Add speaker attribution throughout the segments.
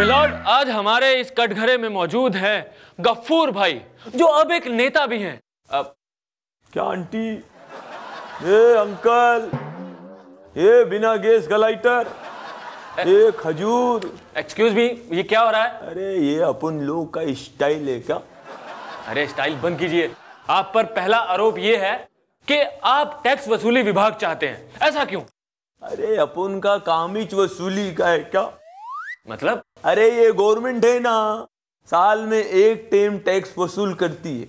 Speaker 1: Milord, आज हमारे इस कटघरे में मौजूद हैं गफ्फूर भाई, जो अब एक नेता भी हैं। अब
Speaker 2: क्या आंटी, ये अंकल, ये बिना गैस का लाइटर, ये खजूर।
Speaker 1: एक्सक्यूज मी, ये क्या हो रहा है?
Speaker 2: अरे ये अपन लोग का स्टाइल है क्या?
Speaker 1: अरे स्टाइल बंद कीजिए। आप पर पहला आरोप ये है कि आप टैक्स वसूली विभाग चाहते हैं, ऐसा क्यों?
Speaker 2: अरे अपन का काम ही वसूली का है क्या?
Speaker 1: मतलब?
Speaker 2: अरे ये गवर्नमेंट है ना, साल में एक टाइम टैक्स वसूल करती है,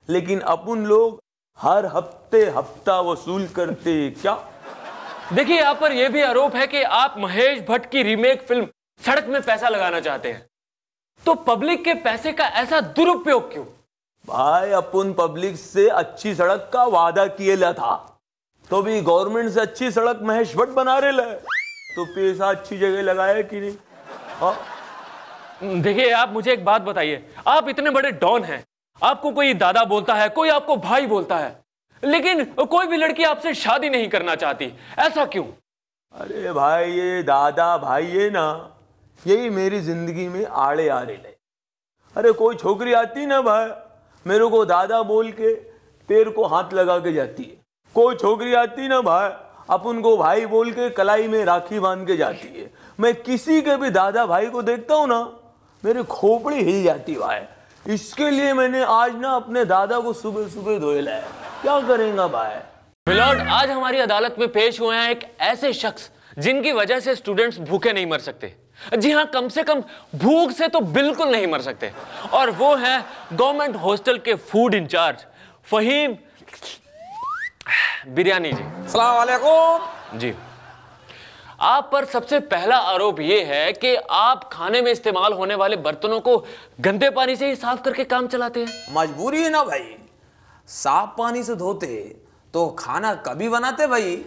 Speaker 2: लेकिन अपन लोग हर हफ्ते हफ्ता वसूल करते हैं क्या?
Speaker 1: देखिए, यहाँ पर यह भी आरोप है कि आप महेश भट्ट की रीमेक फिल्म सड़क में पैसा लगाना चाहते हैं, तो पब्लिक के पैसे का ऐसा दुरुपयोग क्यों?
Speaker 2: भाई अपन पब्लिक से अच्छी सड़क का वादा किया था, तो भी गवर्नमेंट से अच्छी सड़क महेश भट्ट बना रहे है, तो पैसा अच्छी जगह लगाया कि नहीं? हाँ?
Speaker 1: देखिए, आप मुझे एक बात बताइए, आप इतने बड़े डॉन हैं, आपको कोई दादा बोलता है, कोई आपको भाई बोलता है, लेकिन कोई भी लड़की आपसे शादी नहीं करना चाहती, ऐसा क्यों?
Speaker 2: अरे भाई, ये दादा भाई है ना, यही मेरी जिंदगी में आड़े आ रहे है। अरे कोई छोकरी आती ना भाई, मेरे को दादा बोल के पैर को हाथ लगा के जाती है। कोई छोकरी आती ना भाई, अपन को भाई बोल के कलाई में राखी बांध के जाती है। मैं किसी के भी दादा भाई को देखता हूँ ना, मेरी खोपड़ी हिल जाती भाई। इसके लिए मैंने आज ना अपने दादा को सुबह सुबह धोए लाया। क्या करेंगे भाई?
Speaker 1: मिलॉर्ड, आज हमारी अदालत में पेश हुए हैं एक ऐसे शख्स जिनकी वजह से स्टूडेंट्स भूखे नहीं मर सकते। जी हाँ, कम से कम भूख से तो बिल्कुल नहीं मर सकते, और वो है गवर्नमेंट हॉस्टल के फूड इंचार्ज फहीम बिरयानी जी।
Speaker 3: अस्सलाम वालेकुम
Speaker 1: जी, आप पर सबसे पहला आरोप यह है कि आप खाने में इस्तेमाल होने वाले बर्तनों को गंदे पानी से ही साफ करके काम चलाते हैं।
Speaker 3: मजबूरी है ना भाई, साफ पानी से धोते तो खाना कभी बनाते भाई?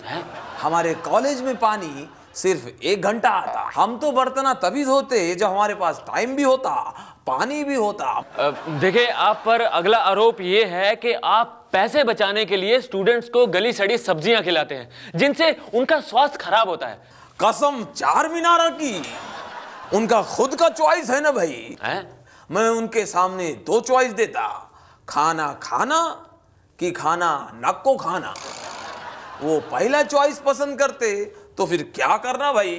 Speaker 3: हमारे कॉलेज में पानी सिर्फ 1 घंटा आता, हम तो बर्तन तभी धोते जब हमारे पास टाइम भी होता, पानी भी होता।
Speaker 1: देखिए, आप पर अगला आरोप यह है कि आप पैसे बचाने के लिए स्टूडेंट्स को गली सड़ी सब्जियां खिलाते हैं, जिनसे उनका स्वास्थ्य खराब होता है।
Speaker 3: कसम चार मीनारा की, उनका खुद का चॉइस है ना भाई
Speaker 1: है?
Speaker 3: मैं उनके सामने 2 चॉइस देता, खाना खाना कि खाना नक्को खाना। वो पहला चॉइस पसंद करते तो फिर क्या करना भाई?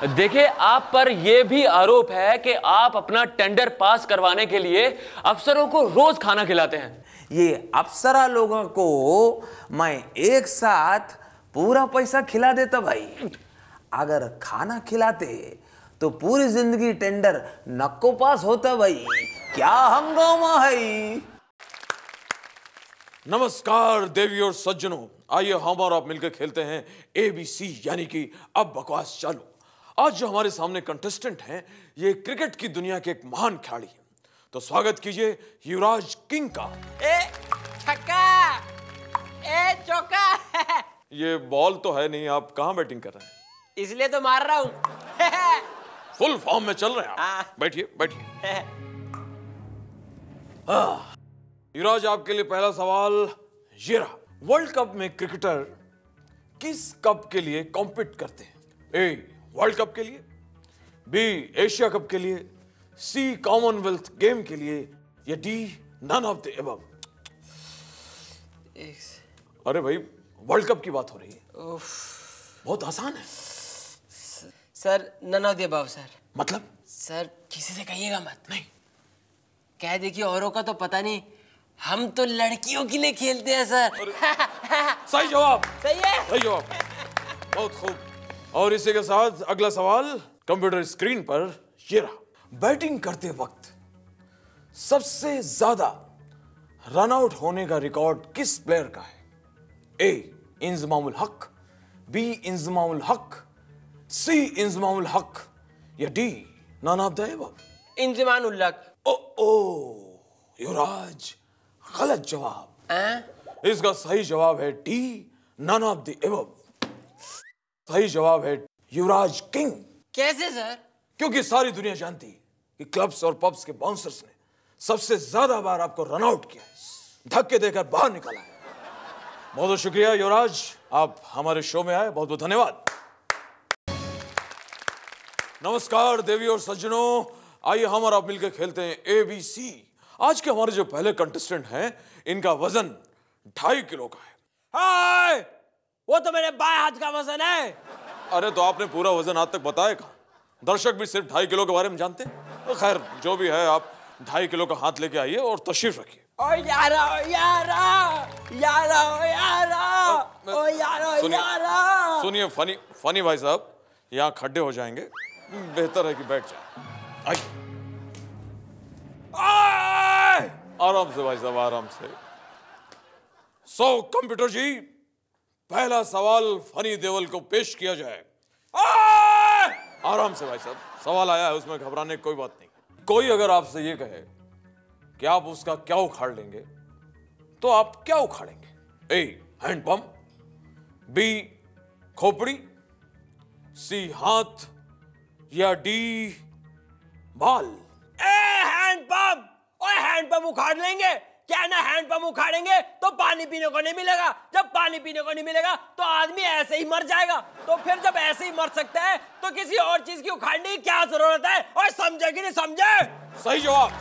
Speaker 1: देखिए, आप पर यह भी आरोप है कि आप अपना टेंडर पास करवाने के लिए अफसरों को रोज खाना खिलाते हैं।
Speaker 3: ये अप्सरा लोगों को मैं एक साथ पूरा पैसा खिला देता भाई। अगर खाना खिलाते तो पूरी जिंदगी टेंडर नक्को पास होता भाई। क्या हंगामा है।
Speaker 4: नमस्कार देवी और सज्जनों, आइए हम और आप मिलकर खेलते हैं ABC, यानी कि अब बकवास चालू। आज जो हमारे सामने कंटेस्टेंट हैं, ये क्रिकेट की दुनिया के एक महान खिलाड़ी हैं। तो स्वागत कीजिए युवराज किंग का।
Speaker 5: ए छक्का, ए चौका।
Speaker 4: ये बॉल तो है नहीं, आप कहां बैटिंग कर रहे हैं?
Speaker 5: इसलिए तो मार रहा हूं।
Speaker 4: फुल फॉर्म में चल रहे हैं आप। बैठिए बैठिए। युवराज, आपके लिए पहला सवाल ये रहा। वर्ल्ड कप में क्रिकेटर किस कप के लिए कॉम्पीट करते हैं? ए वर्ल्ड कप के लिए, बी एशिया कप के लिए, सी कॉमनवेल्थ गेम के लिए, या D none of the above? अरे भाई, वर्ल्ड कप की बात हो रही है, बहुत आसान है।
Speaker 5: Sir none of the above sir.
Speaker 4: मतलब?
Speaker 5: सर किसी से कहिएगा मत।
Speaker 4: नहीं।
Speaker 5: कह देखिए, औरों का तो पता नहीं, हम तो लड़कियों के लिए खेलते हैं सर।
Speaker 4: सही जवाब।
Speaker 5: सही है।
Speaker 4: सही जवाब, बहुत खूब। और इसी के साथ अगला सवाल कंप्यूटर स्क्रीन पर ये रहा। बैटिंग करते वक्त सबसे ज्यादा रन आउट होने का रिकॉर्ड किस प्लेयर का है? ए इंजमामुल हक, बी इंजमामुल हक, सी इंजमामुल हक, या D none of the above?
Speaker 5: Inzamam ul Haq.
Speaker 4: ओ युवराज, गलत जवाब। इसका सही जवाब है D none of the above. सही जवाब है युवराज किंग।
Speaker 5: कैसे सर?
Speaker 4: क्योंकि सारी दुनिया जानती है कि क्लब्स और पब्स के बाउंसर्स ने सबसे ज्यादा बार आपको रन आउट किया है, धक्के देकर बाहर निकाला है। बहुत बहुत शुक्रिया युवराज, आप हमारे शो में आए, बहुत बहुत धन्यवाद। नमस्कार देवी और सज्जनों, आइए हम और आप मिलकर खेलते हैं ABC। आज के हमारे जो पहले कंटेस्टेंट हैं, इनका वजन 2.5 किलो का है।
Speaker 5: हाय, वो तो मेरे बाएं हाथ का वजन है।
Speaker 4: अरे तो आपने पूरा वजन आज तक बताया कहाँ? दर्शक भी सिर्फ 2.5 किलो के बारे में जानते हैं। तो खैर जो भी है, आप 2.5 किलो का हाथ लेके आइए और तशरीफ रखिए।
Speaker 5: ओ यारा, यारा, यारा, यारा, ओ यारा, यारा।
Speaker 4: सुनिए फनी भाई साहब, यहाँ खड्डे हो जाएंगे, बेहतर है कि बैठ जाए। आइए, आराम से भाई साहब, आराम से। कंप्यूटर जी, पहला सवाल फनी देवल को पेश किया जाए। आराम से भाई साहब, सवाल आया है, उसमें घबराने की कोई बात नहीं। कोई अगर आपसे ये कहे कि आप उसका क्या उखाड़ लेंगे, तो आप क्या उखाड़ेंगे? A, हैंडपंप, B, खोपड़ी, C, हाथ, या D, बाल?
Speaker 5: हैंडपंप। ओए हैंडपंप उखाड़ लेंगे क्या? ना हैंडपंप उखाड़ेंगे तो पानी पीने को नहीं मिलेगा। जब पानी पीने को नहीं मिलेगा तो आदमी ऐसे ही मर जाएगा। तो फिर जब ऐसे ही मर सकता है तो किसी और चीज की उखाड़ने की क्या जरूरत है? और समझे कि नहीं समझे?
Speaker 4: सही जवाब।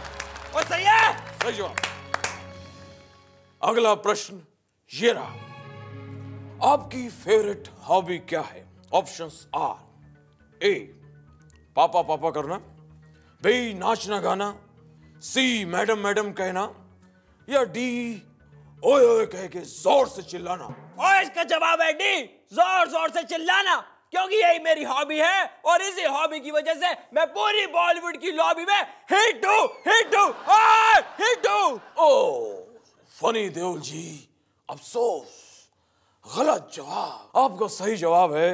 Speaker 5: और सही है,
Speaker 4: सही जवाब। अगला प्रश्न ये रहा, आपकी फेवरेट हॉबी क्या है? ऑप्शंस आर: A, पापा पापा करना, B, नाचना गाना, C, मैडम मैडम कहना, या D, ओए ओए कह के जोर से चिल्लाना।
Speaker 5: और इसका जवाब है डी, जोर जोर से चिल्लाना, क्योंकि यही मेरी हॉबी है और इसी हॉबी की वजह से मैं पूरी बॉलीवुड की लॉबी में हिट हूं।
Speaker 4: ओ फनी देओल जी, अफसोस, गलत जवाब। आपका सही जवाब है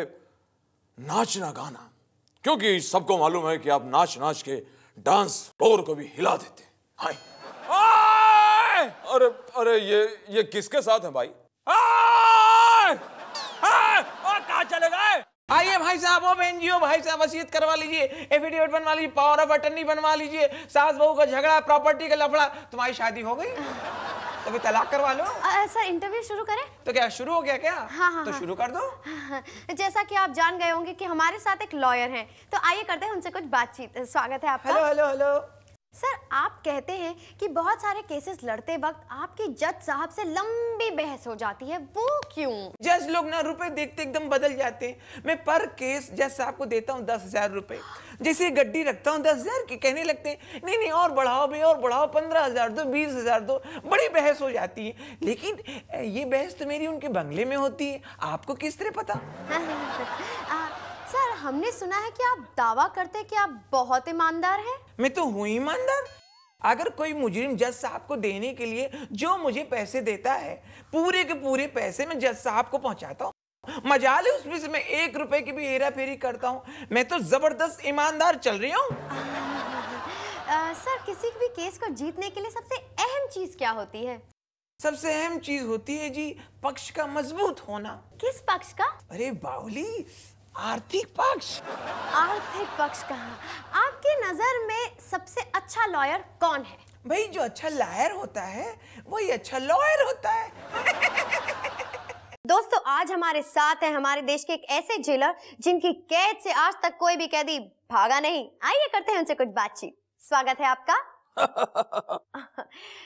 Speaker 4: नाचना गाना, क्योंकि सबको मालूम है कि आप नाच नाच के डांस फ्लोर को भी हिला देते हैं। हाय, अरे अरे ये किसके साथ है भाई?
Speaker 5: कहाँ चले गए?
Speaker 3: आइए भाई साहब, ओ बहन जी, ओ भाई साहब, वसीयत करवा लीजिए, एफिडेविट बनवा लीजिए, पावर ऑफ अटर्नी बनवा लीजिए। सास बहू का झगड़ा, प्रॉपर्टी का लफड़ा। तुम्हारी शादी हो गई तो फिर तलाक करवा लो।
Speaker 6: सर इंटरव्यू शुरू करें?
Speaker 3: तो क्या शुरू हो गया क्या?
Speaker 6: हाँ,
Speaker 3: तो
Speaker 6: हाँ।
Speaker 3: शुरू कर दो।
Speaker 6: जैसा कि आप जान गए होंगे कि हमारे साथ एक लॉयर हैं, तो आइए करते हैं उनसे कुछ बातचीत। स्वागत है आपका।
Speaker 3: Hello hello hello.
Speaker 6: सर, आप कहते हैं कि बहुत सारे केसेस लड़ते वक्त आपकी जज साहब से लंबी बहस हो जाती है, वो क्यों?
Speaker 3: जज लोग ना रुपए देखते एकदम बदल जाते हैं। मैं पर केस जज साहब को देता हूँ 10,000 रुपए। जैसे गड्डी रखता हूँ 10,000 की, कहने लगते हैं नहीं नहीं और बढ़ाओ भाई और बढ़ाओ, 15,000 दो, 20,000 दो। बड़ी बहस हो जाती है। लेकिन ये बहस तो मेरी उनके बंगले में होती है, आपको किस तरह पता?
Speaker 6: सर, हमने सुना है कि आप दावा करते हैं कि आप बहुत ईमानदार हैं।
Speaker 3: मैं तो हूँ ईमानदार। अगर कोई मुजरिम जज साहब को देने के लिए जो मुझे पैसे देता है, पूरे के पूरे पैसे मैं जज साहब को पहुंचाता हूँ। मजाल है उसमें से मैं 1 रुपए की भी हेरा फेरी करता हूँ। मैं तो जबरदस्त ईमानदार चल रही हूँ।
Speaker 6: सर, किसी भी केस को जीतने के लिए सबसे अहम चीज क्या होती है?
Speaker 3: सबसे अहम चीज होती है जी, पक्ष का मजबूत होना।
Speaker 6: किस पक्ष का?
Speaker 3: अरे बावली, आर्थिक पक्ष।
Speaker 6: आर्थिक पक्ष का। आपकी नजर में सबसे अच्छा लॉयर कौन है?
Speaker 3: भाई, जो अच्छा लायर होता है वही अच्छा लॉयर होता है।
Speaker 6: दोस्तों, आज हमारे साथ हैं हमारे देश के एक ऐसे जेलर जिनकी कैद से आज तक कोई भी कैदी भागा नहीं। आइए करते हैं उनसे कुछ बातचीत। स्वागत है आपका।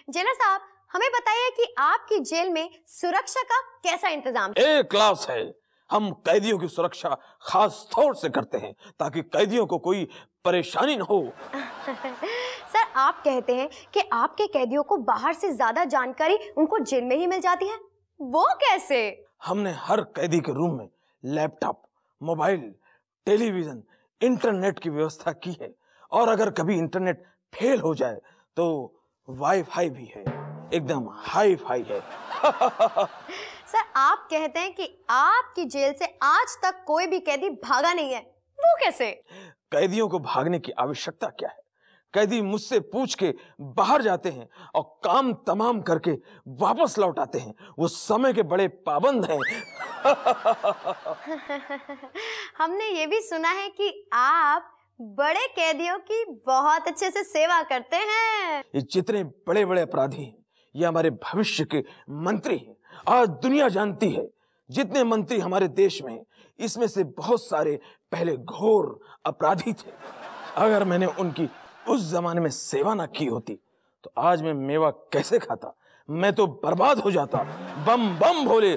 Speaker 6: जेलर साहब, हमें बताइए कि आपकी जेल में सुरक्षा का कैसा इंतजाम है?
Speaker 2: ए क्लास है। हम कैदियों की सुरक्षा खास तौर से करते हैं ताकि कैदियों को कोई परेशानी न हो।
Speaker 6: सर, आप कहते हैं कि आपके कैदियों को बाहर से ज्यादा जानकारी उनको जेल में ही मिल जाती है, वो कैसे?
Speaker 2: हमने हर कैदी के रूम में लैपटॉप, मोबाइल, टेलीविजन, इंटरनेट की व्यवस्था की है। और अगर कभी इंटरनेट फेल हो जाए तो वाईफाई भी है, एकदम हाई फाई है।
Speaker 6: सर, आप कहते हैं कि आपकी जेल से आज तक कोई भी कैदी भागा नहीं है, वो कैसे?
Speaker 2: कैदियों को भागने की आवश्यकता क्या है? कैदी मुझसे पूछ के बाहर जाते हैं और काम तमाम करके वापस लौट आते हैं। वो समय के बड़े पाबंद हैं।
Speaker 6: हमने ये भी सुना है कि आप बड़े कैदियों की बहुत अच्छे से सेवा करते हैं।
Speaker 2: ये जितने बड़े बड़े अपराधी हैं, ये हमारे भविष्य के मंत्री हैं। आज दुनिया जानती है जितने मंत्री हमारे देश में हैं, इसमें से बहुत सारे पहले घोर अपराधी थे। अगर मैंने उनकी
Speaker 4: उस जमाने में सेवा ना की होती तो आज मैं मेवा कैसे खाता, मैं तो बर्बाद हो जाता। बम बम भोले।